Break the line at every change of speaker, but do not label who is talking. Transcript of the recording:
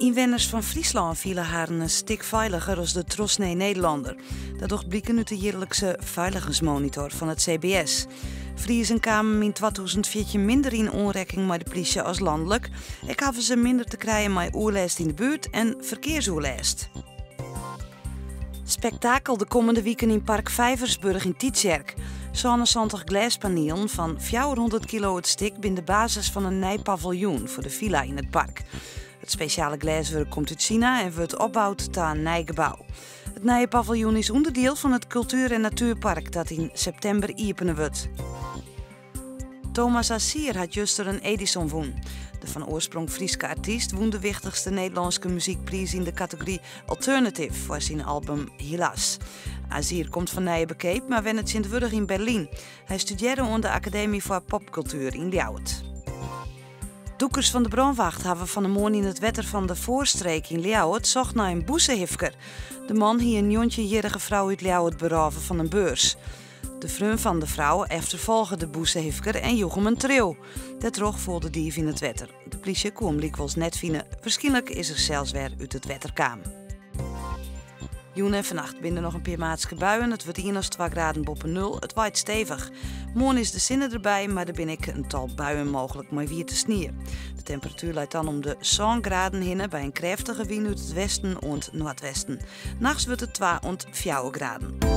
Inwoners van Friesland vielen haar een stuk veiliger als de trosnee Nederlander. Dat docht blikken uit de jaarlijkse veiligheidsmonitor van het CBS. Friesen kwamen in 2014 minder in onrekking met de politie als landelijk. Ik hadden ze minder te krijgen met oerlijst in de buurt en verkeersoerlijst. Spektakel de komende weken in Park Vijversburg in Tietjerk. 77 glaspanelen van 400 kilo het stuk binnen de basis van een nieuw paviljoen voor de villa in het park. Het speciale glaswerk komt uit China en wordt opgebouwd tot een nieuw gebouw. Het nieuwe paviljoen is onderdeel van het Cultuur- en Natuurpark dat in september openen wordt. Thomas Assier had juist een Edison won. De van oorsprong Frieske artiest won de wichtigste Nederlandse muziekprijs in de categorie Alternative voor zijn album Helaas. Assier komt van Nijenbekeep, maar woont sinds in Berlijn. Hij studeerde aan de Academie voor Popcultuur in Ljouwert. Doekers van de brandwacht hebben van de morgen in het wetter van de Voorstreek in Ljouwert zocht naar een boezehifker. De man hier een 19-jarige vrouw uit Ljouwert beroven van een beurs. De vriend van de vrouw achtervolgde de boezehifker en joeg hem een trio. Dat rog voelde dief in het wetter. De politie kwam likwijls net vinden. Waarschijnlijk is er zelfs weer uit het wetter kwam. Joen en vannacht binnen nog een paar maatske buien. Het wordt 1 of 2 graden boven 0. Het waait stevig. Morgen is de zinnen erbij, maar er ben ik een tal buien mogelijk maar weer te sneeuwen. De temperatuur leidt dan om de 7 graden heen bij een krachtige wind uit het westen en noordwesten. Nachts wordt het 2 of 4 graden.